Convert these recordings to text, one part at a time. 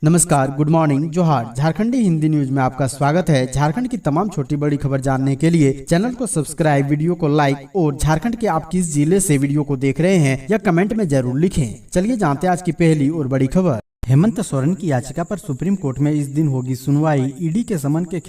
नमस्कार, good morning, जोहार। झारखंडी Hindi news में आपका स्वागत है। झारखंड की तमाम छोटी बड़ी खबर जानने के लिए चैनल को सब्सक्राइब, वीडियो को लाइक और झारखंड के आप किस जिले से वीडियो को देख रहे हैं या कमेंट में जरूर लिखें। चलिए जानते हैं आज की पहली और बड़ी खबर। हेमंत सोरेन की याचिका पर सुप्रीम कोर्ट में इस दिन होगी सुनवाई। ईडी के समन के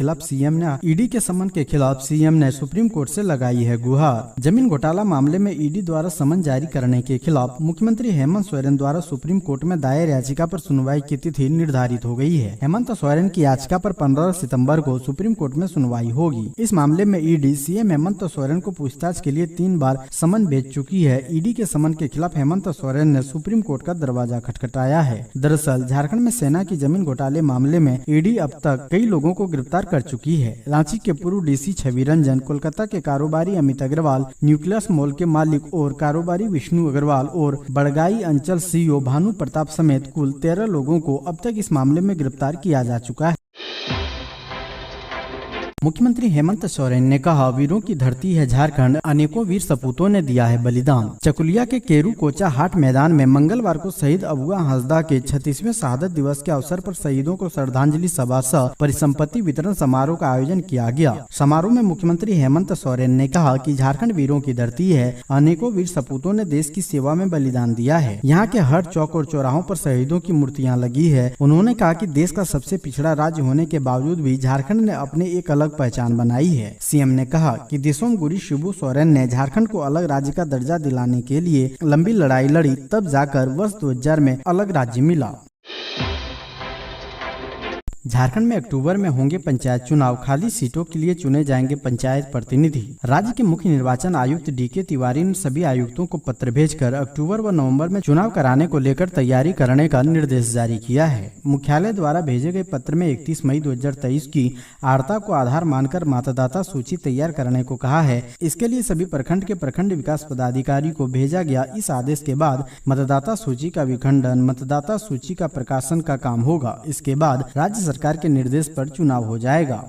खिलाफ सीएम ने सुप्रीम कोर्ट से लगाई है गुहार। जमीन घोटाला मामले में ईडी द्वारा समन जारी करने के खिलाफ मुख्यमंत्री हेमंत सोरेन द्वारा सुप्रीम कोर्ट में दायर याचिका पर सुनवाई की तिथि निर्धारित हो गई है। हेमंत सोरेन की याचिका पर 15 सितंबर को सुप्रीम कोर्ट में सुनवाई होगी। इस मामले में ईडी सीएम हेमंत सोरेन को पूछताछ के लिए 3 बार समन भेज चुकी है। ईडी के समन के खिलाफ हेमंत सोरेन ने सुप्रीम कोर्ट का दरवाजा खटखटाया है। दरअसल झारखंड में सेना की जमीन घोटाले मामले में ईडी अब तक कई लोगों को गिरफ्तार कर चुकी है। रांची के पूर्व डीसी छवि रंजन, कोलकाता के कारोबारी अमित अग्रवाल, न्यूक्लियस मॉल के मालिक और कारोबारी विष्णु अग्रवाल और बड़गाई अंचल सीईओ भानु प्रताप समेत कुल 13 लोगों को अब तक इस मामले में गिरफ्तार किया जा चुका है। मुख्यमंत्री हेमंत सोरेन ने कहा, वीरों की धरती है झारखंड, अनेकों वीर सपूतों ने दिया है बलिदान। चकुलिया के केरू कोचा हाट मैदान में मंगलवार को शहीद अबुआ हंसदा के 36वें शहादत दिवस के अवसर पर शहीदों को श्रद्धांजलि सभा सह परिसंपत्ति वितरण समारोह का आयोजन किया गया। समारोह में मुख्यमंत्री हेमंत सोरेन ने कहा कि झारखंड वीरों की धरती है, अनेकों वीर सपूतों ने देश की सेवा में बलिदान दिया है। यहाँ के हर चौक और चौराहों पर शहीदों की मूर्तियाँ लगी है। उन्होंने कहा कि देश का सबसे पिछड़ा राज्य होने के बावजूद भी झारखंड ने अपने एक अलग पहचान बनाई है। सीएम ने कहा कि देशों गुरु शिबू सोरेन ने झारखंड को अलग राज्य का दर्जा दिलाने के लिए लंबी लड़ाई लड़ी, तब जाकर वर्ष 2000 में अलग राज्य मिला। झारखंड में अक्टूबर में होंगे पंचायत चुनाव, खाली सीटों के लिए चुने जाएंगे पंचायत प्रतिनिधि। राज्य के मुख्य निर्वाचन आयुक्त डीके तिवारी ने सभी आयुक्तों को पत्र भेजकर अक्टूबर व नवंबर में चुनाव कराने को लेकर तैयारी करने का निर्देश जारी किया है। मुख्यालय द्वारा भेजे गए पत्र में 31 मई 2023 की आर्ता को आधार मानकर मतदाता सूची तैयार करने को कहा है। इसके लिए सभी प्रखंड के प्रखंड विकास पदाधिकारी को भेजा गया। इस आदेश के बाद मतदाता सूची का विखंडन, मतदाता सूची का प्रकाशन का काम होगा। इसके बाद राज्य सरकार के निर्देश पर चुनाव हो जाएगा।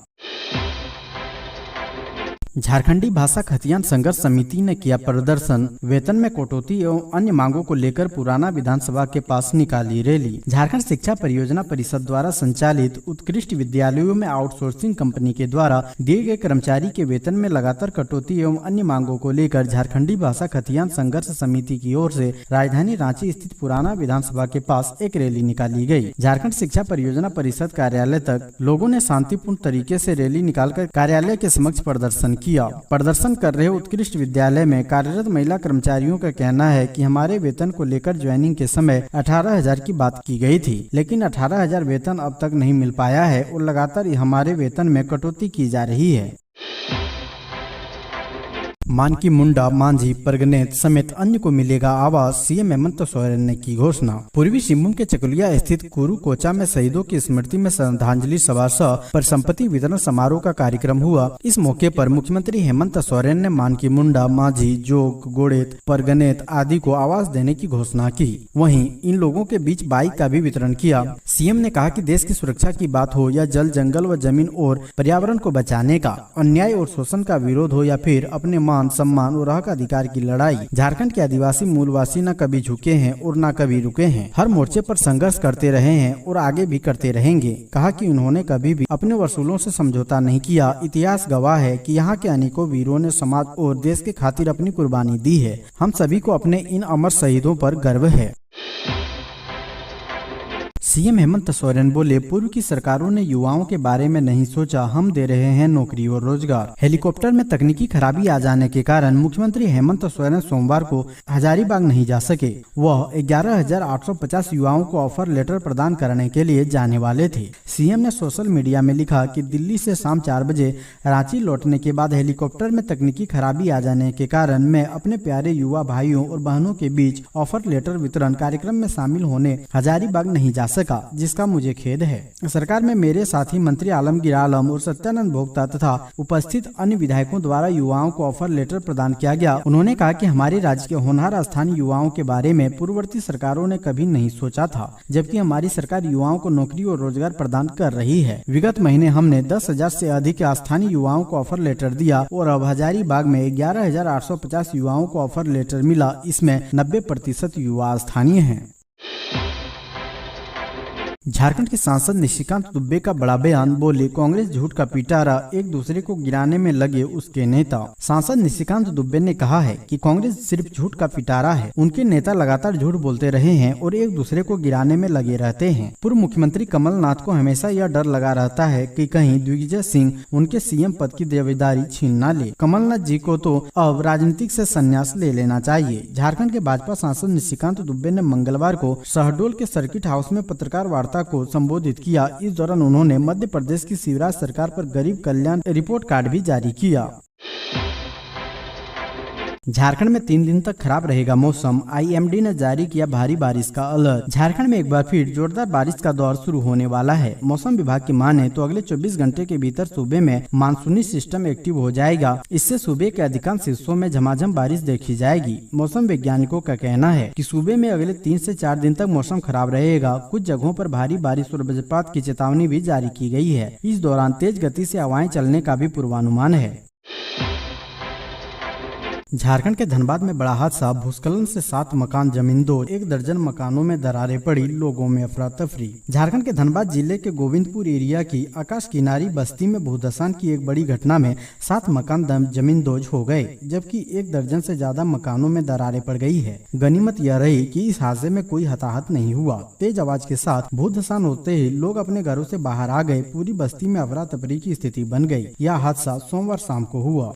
झारखंडी भाषा खतियान संघर्ष समिति ने किया प्रदर्शन, वेतन में कटौती एवं अन्य मांगों को लेकर पुराना विधानसभा के पास निकाली रैली। झारखंड शिक्षा परियोजना परिषद द्वारा संचालित उत्कृष्ट विद्यालयों में आउटसोर्सिंग कंपनी के द्वारा दिए गए कर्मचारी के वेतन में लगातार कटौती एवं अन्य मांगों को लेकर झारखंडी भाषा खतियान संघर्ष समिति की ओर से राजधानी रांची स्थित पुराना विधानसभा के पास एक रैली निकाली गयी। झारखंड शिक्षा परियोजना परिषद कार्यालय तक लोगों ने शांतिपूर्ण तरीके से रैली निकालकर कार्यालय के समक्ष प्रदर्शन किया। प्रदर्शन कर रहे उत्कृष्ट विद्यालय में कार्यरत महिला कर्मचारियों का कहना है कि हमारे वेतन को लेकर ज्वाइनिंग के समय 18,000 की बात की गई थी, लेकिन 18,000 वेतन अब तक नहीं मिल पाया है और लगातार हमारे वेतन में कटौती की जा रही है। मानकी मुंडा, मांझी, परगनेत समेत अन्य को मिलेगा आवास, सीएम हेमंत सोरेन ने की घोषणा। पूर्वी सिंहभूम के चकुलिया स्थित कुरू कोचा में शहीदों की स्मृति में श्रद्धांजलि सभा सह परिसंपत्ति वितरण समारोह का कार्यक्रम हुआ। इस मौके पर मुख्यमंत्री हेमंत सोरेन ने मानकी मुंडा, मांझी, जोग, गोड़ेत, परगनेत आदि को आवास देने की घोषणा की। वहीं इन लोगों के बीच बाइक का भी वितरण किया। सीएम ने कहा कि देश की सुरक्षा की बात हो या जल, जंगल व जमीन और पर्यावरण को बचाने का, अन्याय और शोषण का विरोध हो या फिर अपने मान, सम्मान और हक अधिकार की लड़ाई, झारखंड के आदिवासी मूलवासी न कभी झुके हैं और न कभी रुके हैं। हर मोर्चे पर संघर्ष करते रहे हैं और आगे भी करते रहेंगे। कहा कि उन्होंने कभी भी अपने वसूलों से समझौता नहीं किया। इतिहास गवाह है कि यहाँ के अनेकों वीरों ने समाज और देश के खातिर अपनी कुर्बानी दी है। हम सभी को अपने इन अमर शहीदों पर गर्व है। सीएम हेमंत सोरेन बोले, पूर्व की सरकारों ने युवाओं के बारे में नहीं सोचा, हम दे रहे हैं नौकरी और रोजगार। हेलीकॉप्टर में तकनीकी खराबी आ जाने के कारण मुख्यमंत्री हेमंत सोरेन सोमवार को हजारीबाग नहीं जा सके। वह 11,850 युवाओं को ऑफर लेटर प्रदान करने के लिए जाने वाले थे। सीएम ने सोशल मीडिया में लिखा कि दिल्ली से शाम 4 बजे रांची लौटने के बाद हेलीकॉप्टर में तकनीकी खराबी आ जाने के कारण मैं अपने प्यारे युवा भाइयों और बहनों के बीच ऑफर लेटर वितरण कार्यक्रम में शामिल होने हजारीबाग नहीं जा सका, जिसका मुझे खेद है। सरकार में मेरे साथी मंत्री आलमगीर आलम और सत्यानंद भोक्ता तथा उपस्थित अन्य विधायकों द्वारा युवाओं को ऑफर लेटर प्रदान किया गया। उन्होंने कहा कि हमारे राज्य के होनहार स्थानीय युवाओं के बारे में पूर्ववर्ती सरकारों ने कभी नहीं सोचा था, जबकि हमारी सरकार युवाओं को नौकरी और रोजगार प्रदान कर रही है। विगत महीने हमने 10,000 से अधिक स्थानीय युवाओं को ऑफर लेटर दिया और अब हजारीबाग में 11,850 युवाओं को ऑफर लेटर मिला। इसमें 90% युवा स्थानीय हैं। झारखंड के सांसद निशिकांत दुबे का बड़ा बयान, बोले कांग्रेस झूठ का पिटारा, एक दूसरे को गिराने में लगे उसके नेता। सांसद निशिकांत दुबे ने कहा है कि कांग्रेस सिर्फ झूठ का पिटारा है, उनके नेता लगातार झूठ बोलते रहे हैं और एक दूसरे को गिराने में लगे रहते हैं। पूर्व मुख्यमंत्री कमलनाथ को हमेशा यह डर लगा रहता है कि कहीं दिग्विजय सिंह उनके सीएम पद की दावेदारी छीन न ले। कमलनाथ जी को तो अब राजनीतिक से संन्यास ले लेना चाहिए। झारखंड के भाजपा सांसद निशिकांत दुबे ने मंगलवार को शहडोल के सर्किट हाउस में पत्रकार वार्ता को संबोधित किया। इस दौरान उन्होंने मध्य प्रदेश की शिवराज सरकार पर गरीब कल्याण रिपोर्ट कार्ड भी जारी किया। झारखंड में 3 दिन तक खराब रहेगा मौसम, आईएमडी ने जारी किया भारी बारिश का अलर्ट। झारखंड में एक बार फिर जोरदार बारिश का दौर शुरू होने वाला है। मौसम विभाग की माने तो अगले 24 घंटे के भीतर सूबे में मानसूनी सिस्टम एक्टिव हो जाएगा। इससे सूबे के अधिकांश हिस्सों में झमाझम बारिश देखी जाएगी। मौसम वैज्ञानिकों का कहना है कि सूबे में अगले 3 से 4 दिन तक मौसम खराब रहेगा। कुछ जगहों पर भारी बारिश और वज्रपात की चेतावनी भी जारी की गई है। इस दौरान तेज गति से हवाएं चलने का भी पूर्वानुमान है। झारखंड के धनबाद में बड़ा हादसा, भूस्खलन से 7 मकान जमींदोज, 1 दर्जन मकानों में दरारें पड़ी, लोगों में अफरा तफरी। झारखंड के धनबाद जिले के गोविंदपुर एरिया की आकाश किनारी बस्ती में भूधसान की एक बड़ी घटना में 7 मकान जमींदोज हो गए, जबकि 1 दर्जन से ज्यादा मकानों में दरारें पड़ गई है। गनीमत यह रही कि इस हादसे में कोई हताहत नहीं हुआ। तेज आवाज के साथ भूधसान होते ही लोग अपने घरों से बाहर आ गए। पूरी बस्ती में अफरा तफरी की स्थिति बन गई। यह हादसा सोमवार शाम को हुआ।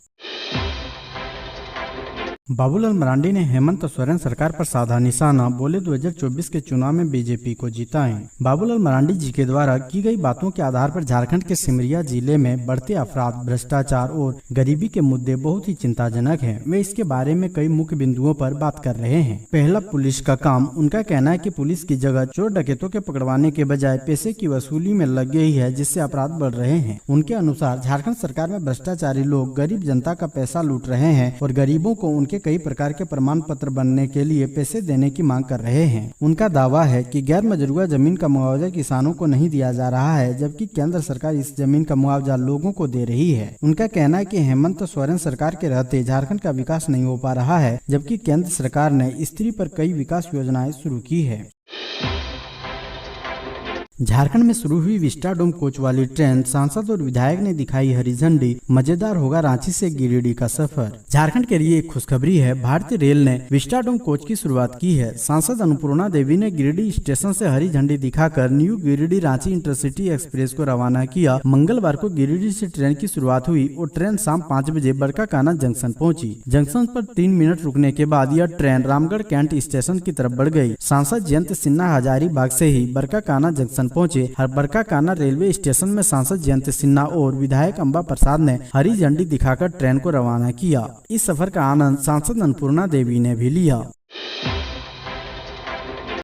बाबूलाल मरांडी ने हेमंत सोरेन सरकार पर साधा निशाना, बोले 2024 के चुनाव में बीजेपी को जिताएं। बाबूलाल मरांडी जी के द्वारा की गई बातों के आधार पर झारखंड के सिमरिया जिले में बढ़ते अपराध, भ्रष्टाचार और गरीबी के मुद्दे बहुत ही चिंताजनक हैं। वे इसके बारे में कई मुख्य बिंदुओं पर बात कर रहे हैं। पहला, पुलिस का काम। उनका कहना है कि पुलिस की जगह चोर डकैतों के पकड़वाने के बजाय पैसे की वसूली में लग गई है, जिससे अपराध बढ़ रहे हैं। उनके अनुसार झारखंड सरकार में भ्रष्टाचारी लोग गरीब जनता का पैसा लूट रहे हैं और गरीबों को उनके कई प्रकार के प्रमाण पत्र बनने के लिए पैसे देने की मांग कर रहे हैं। उनका दावा है कि गैर मजरूआ जमीन का मुआवजा किसानों को नहीं दिया जा रहा है, जबकि केंद्र सरकार इस जमीन का मुआवजा लोगों को दे रही है। उनका कहना है कि हेमंत सोरेन सरकार के रहते झारखंड का विकास नहीं हो पा रहा है, जबकि केंद्र सरकार ने स्त्री पर कई विकास योजनाएं शुरू की है। झारखंड में शुरू हुई विस्टाडोम कोच वाली ट्रेन, सांसद और विधायक ने दिखाई हरी झंडी, मजेदार होगा रांची से गिरिडीह का सफर। झारखंड के लिए एक खुशखबरी है, भारतीय रेल ने विस्टाडोम कोच की शुरुआत की है। सांसद अन्नपूर्णा देवी ने गिरिडीह स्टेशन से हरी झंडी दिखाकर new Giridih Ranchi intercity express को रवाना किया। मंगलवार को गिरिडीह से ट्रेन की शुरुआत हुई और ट्रेन शाम 5 बजे बरकाकाना जंक्शन पहुंची। जंक्शन पर 3 मिनट रुकने के बाद यह ट्रेन रामगढ़ कैंट स्टेशन की तरफ बढ़ गई। सांसद जयंत सिन्हा हजारीबाग से ही बरकाकाना जंक्शन पहुंचे। बरकाकाना रेलवे स्टेशन में सांसद जयंत सिन्हा और विधायक अंबा प्रसाद ने हरी झंडी दिखाकर ट्रेन को रवाना किया। इस सफर का आनंद सांसद अन्नपूर्णा देवी ने भी लिया।